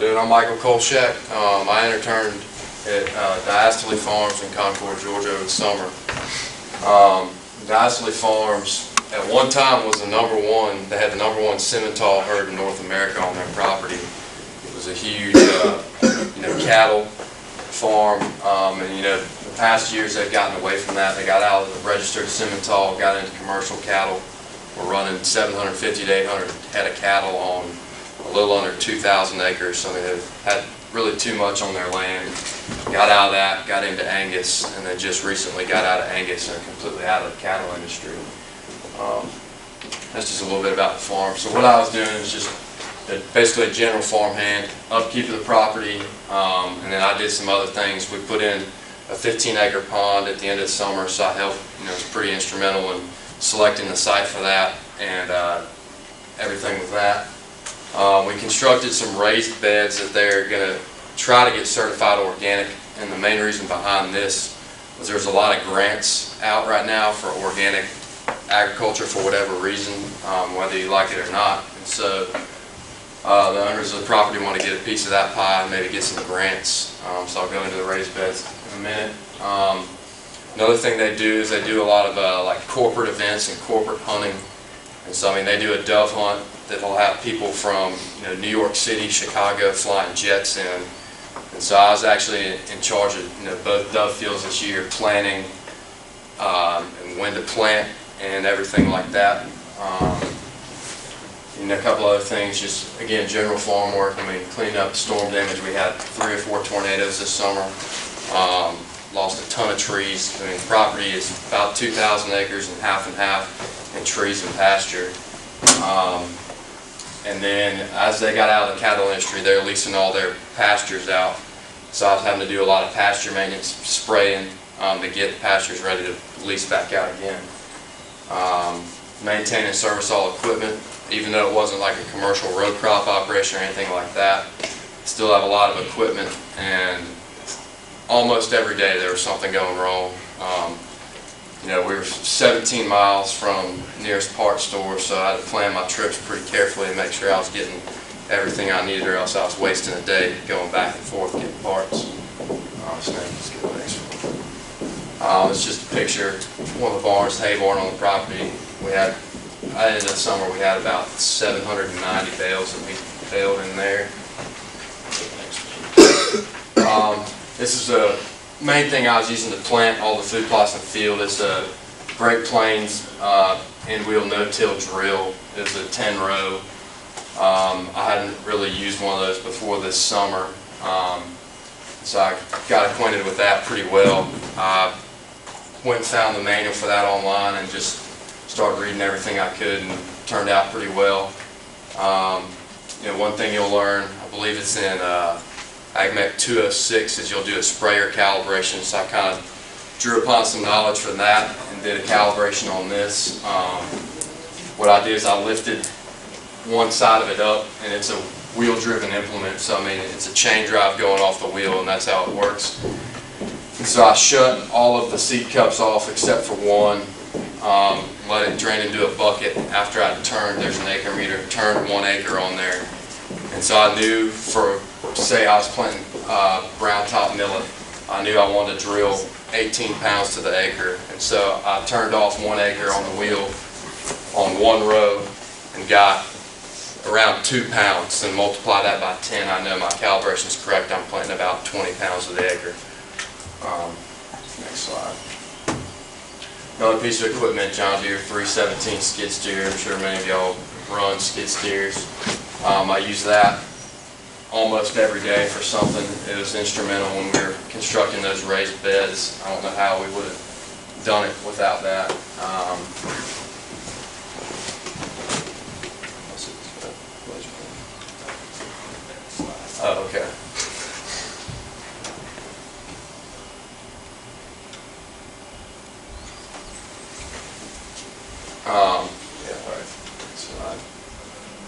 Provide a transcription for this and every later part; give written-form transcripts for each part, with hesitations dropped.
doing? I'm Michael Kolshak. I interned at Diastole Farms in Concord, Georgia over the summer. Diastole Farms at one time was the #1. They had the #1 Simmental herd in North America on their property. It was a huge, cattle farm, and the past years they've gotten away from that. They got out of the registered Simmental, got into commercial cattle. We're running 750 to 800 head of cattle on a little under 2,000 acres. So they've had really too much on their land. Got out of that, got into Angus, and then just recently got out of Angus and completely out of the cattle industry. That's just a little bit about the farm. So what I was doing is just basically a general farm hand, upkeep of the property, and then I did some other things. We put in a 15-acre pond at the end of the summer, so I helped, was pretty instrumental in selecting the site for that and everything with that. We constructed some raised beds that they're going to try to get certified organic, and the main reason behind this was there's a lot of grants out right now for organic agriculture for whatever reason, whether you like it or not. And so the owners of the property want to get a piece of that pie and maybe get some grants. So I'll go into the raised beds in a minute. Another thing they do is they do a lot of like corporate events and corporate hunting. And so they do a dove hunt that will have people from New York City, Chicago flying jets in. And so I was actually in charge of both dove fields this year, planning and when to plant and everything like that. A couple other things, just again general farm work. Cleaning up storm damage. We had 3 or 4 tornadoes this summer. Lost a ton of trees. The property is about 2,000 acres and half in trees and pasture. And then as they got out of the cattle industry, they're leasing all their pastures out. So I was having to do a lot of pasture maintenance, spraying to get the pastures ready to lease back out again. Maintain and service all equipment, even though it wasn't like a commercial row crop operation or anything like that. Still have a lot of equipment, and almost every day there was something going wrong. We were 17 miles from nearest parts store, so I had to plan my trips pretty carefully and make sure I was getting everything I needed, or else I was wasting a day going back and forth getting parts. Let's get the next one. It's just a picture of one of the barns, hay barn on the property. I ended the summer, we had about 790 bales that we baled in there. This is the main thing I was using to plant all the food plots in the field. It's a Great Plains end-wheel no-till drill. It's a 10-row. I hadn't really used one of those before this summer, so I got acquainted with that pretty well. I went and found the manual for that online and just started reading everything I could, and it turned out pretty well. One thing you'll learn, I believe it's in AgMech 206, is you'll do a sprayer calibration. So I kind of drew upon some knowledge from that and did a calibration on this. What I did is I lifted one side of it up, and it's a wheel-driven implement. So it's a chain drive going off the wheel, and that's how it works. And so I shut all of the seed cups off except for one. Let it drain into a bucket. After I turned, there's an acre meter, turned 1 acre on there. And so I knew, say I was planting brown top millet, I knew I wanted to drill 18 pounds to the acre. And so I turned off 1 acre on the wheel on 1 row and got around 2 pounds, and multiply that by 10. I know my calibration is correct. I'm planting about 20 pounds to the acre. Next slide. Another piece of equipment, John Deere 317 skid steer. I'm sure many of y'all run skid steers. I use that almost every day for something. It was instrumental when we were constructing those raised beds. I don't know how we would have done it without that. Oh, okay.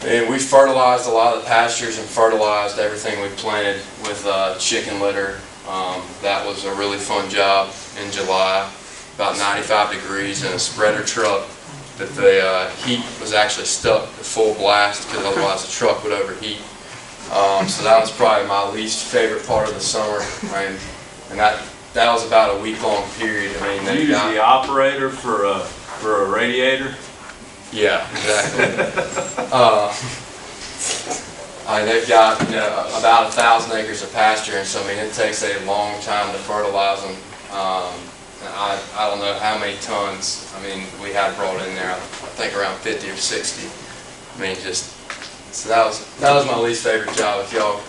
And we fertilized a lot of the pastures and fertilized everything we planted with chicken litter. That was a really fun job in July, about 95 degrees in a spreader truck that the heat was actually stuck to full blast, because otherwise the truck would overheat. So that was probably my least favorite part of the summer. And that was about a week-long period. I mean, you use the operator for a radiator? Yeah, exactly. They've got about 1,000 acres of pasture, and so I mean it takes a long time to fertilize them. I don't know how many tons. I mean we had brought in there. I think around 50 or 60. I mean so that was my least favorite job. If y'all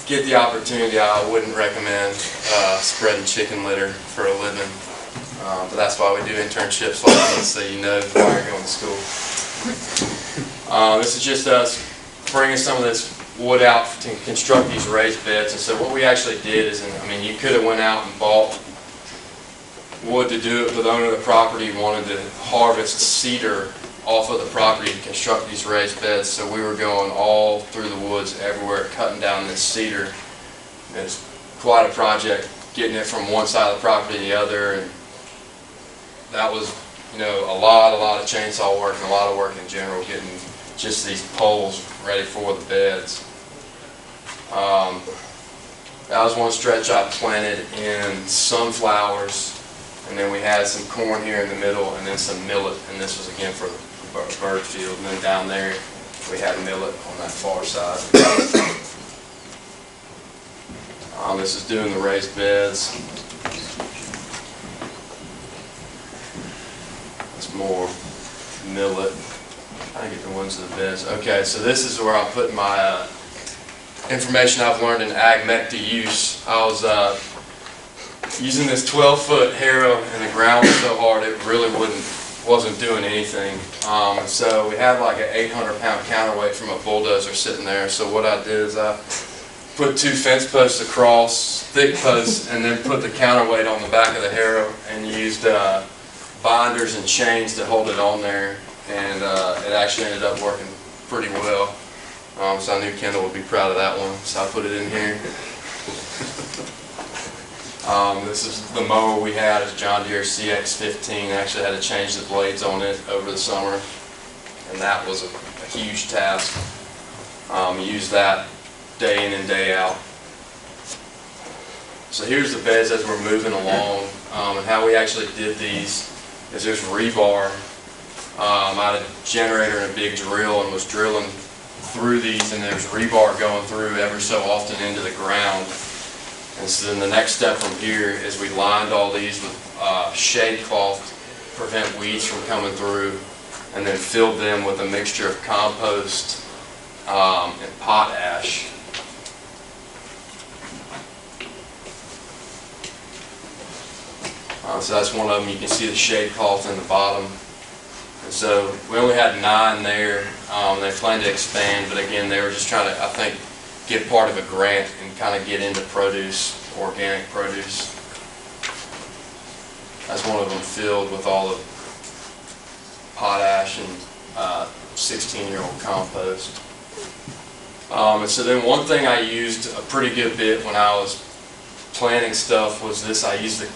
get the opportunity, I wouldn't recommend spreading chicken litter for a living. But that's why we do internships like this, so you know before you're going to school. This is just us bringing some of this wood out to construct these raised beds. And so what we actually did is, I mean, you could have went out and bought wood to do it, but the owner of the property wanted to harvest cedar off of the property to construct these raised beds. So we were going all through the woods everywhere, cutting down this cedar. It's quite a project, getting it from one side of the property to the other. And that was, a lot of chainsaw work and a lot of work in general, getting just these poles ready for the beds. That was one stretch I planted in sunflowers, and then we had some corn here in the middle, and then some millet, and this was again for the bird field. And then down there we had millet on that far side. This is doing the raised beds. More millet. I get the ones of the beds. Okay, so this is where I'm putting my information I've learned in ag mech to use. I was using this 12-foot harrow, and the ground was so hard it really wasn't doing anything. So we had like an 800-pound counterweight from a bulldozer sitting there. So what I did is I put 2 fence posts across, thick posts, and then put the counterweight on the back of the harrow and used binders and chains to hold it on there, and it actually ended up working pretty well. So I knew Kendall would be proud of that one, so I put it in here. This is the mower we had, is John Deere CX-15. I actually had to change the blades on it over the summer, and that was a huge task. Used that day in and day out. So here's the beds as we're moving along, and how we actually did these is there's rebar. I had a generator and a big drill and was drilling through these, and there's rebar going through every so often into the ground. And so then the next step from here is we lined all these with shade cloth to prevent weeds from coming through, and then filled them with a mixture of compost and potash. So that's one of them. You can see the shade cloth in the bottom. And so we only had 9 there. They planned to expand, but again, they were just trying to, I think, get part of a grant and kind of get into produce, organic produce. That's one of them filled with all the potash and 16-year-old compost. And so then one thing I used a pretty good bit when I was planning stuff was this. I used the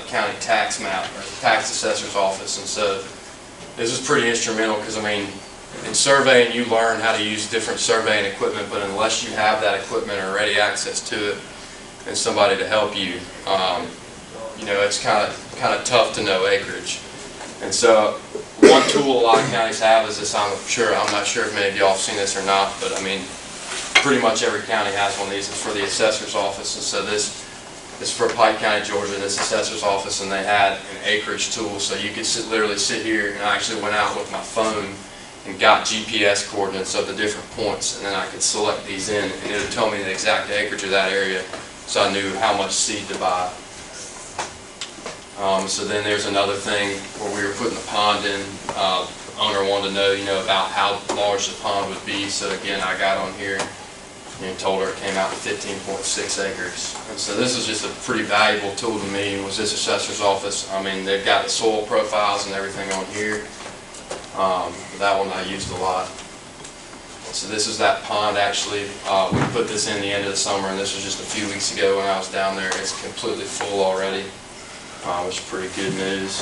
county tax map, or the tax assessor's office, and so this was pretty instrumental because, I mean, in surveying you learn how to use different surveying equipment, but unless you have that equipment or ready access to it and somebody to help you, it's kind of tough to know acreage. And so one tool a lot of counties have is this. I'm not sure if many of y'all have seen this or not, but I mean, pretty much every county has one of these. It's for the assessor's office, and so this is for Pike County, Georgia, this assessor's office, and they had an acreage tool, so you could literally sit here, and I actually went out with my phone and got GPS coordinates of the different points, and then I could select these in, and it would tell me the exact acreage of that area, so I knew how much seed to buy. So then there's another thing where we were putting the pond in. Owner wanted to know, about how large the pond would be, so again, I got on here and told her it came out to 15.6 acres. And so this is just a pretty valuable tool to me, was this assessor's office. I mean, they've got the soil profiles and everything on here. That one I used a lot. So this is that pond actually. We put this in the end of the summer, and this was just a few weeks ago when I was down there. It's completely full already, which is pretty good news.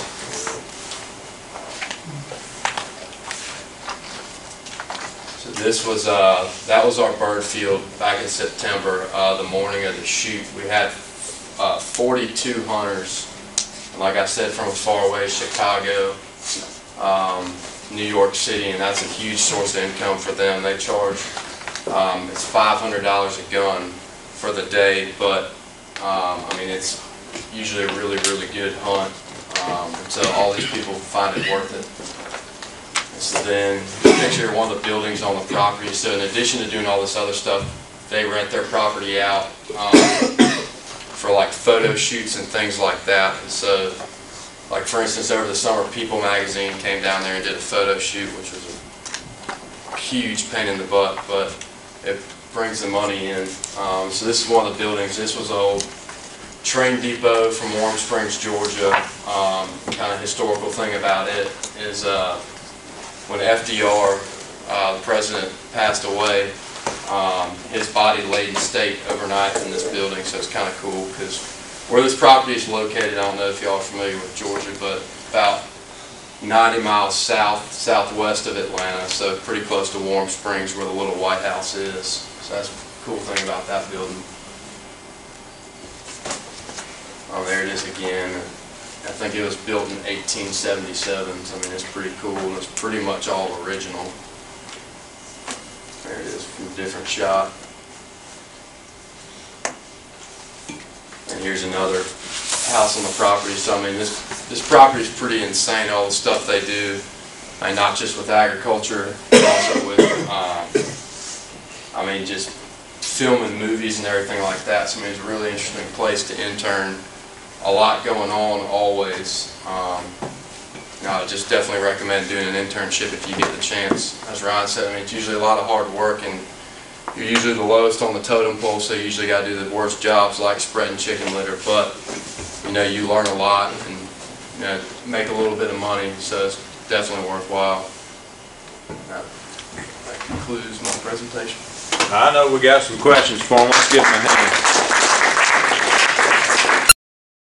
So This was, that was our bird field back in September, the morning of the shoot. We had 42 hunters, like I said, from as far away as Chicago, New York City, and that's a huge source of income for them. They charge, it's $500 a gun for the day, but I mean, it's usually a really, really good hunt. So all these people find it worth it. So then, picture one of the buildings on the property. So in addition to doing all this other stuff, they rent their property out for like photo shoots and things like that. And so, like for instance, over the summer, People magazine came down there and did a photo shoot, which was a huge pain in the butt, but it brings the money in. So this is one of the buildings. This was an old train depot from Warm Springs, Georgia. Kind of historical thing about it is when FDR, the president, passed away, his body laid in state overnight in this building, so it's kind of cool because where this property is located, I don't know if y'all are familiar with Georgia, but about 90 miles southwest of Atlanta, so pretty close to Warm Springs where the little White House is. So that's a cool thing about that building. Oh, there it is again. I think it was built in 1877, so I mean it's pretty cool. It's pretty much all original. There it is from a different shot. And here's another house on the property. So I mean this property is pretty insane. All the stuff they do, I mean, not just with agriculture, but also with I mean just filming movies and everything like that. So I mean it's a really interesting place to intern. A lot going on always. I just definitely recommend doing an internship if you get the chance. As Ryan said, I mean it's usually a lot of hard work, and you're usually the lowest on the totem pole, so you usually got to do the worst jobs like spreading chicken litter. But you know, you learn a lot and you know, make a little bit of money, so it's definitely worthwhile. That concludes my presentation. I know we got some questions for him. Let's give him a hand.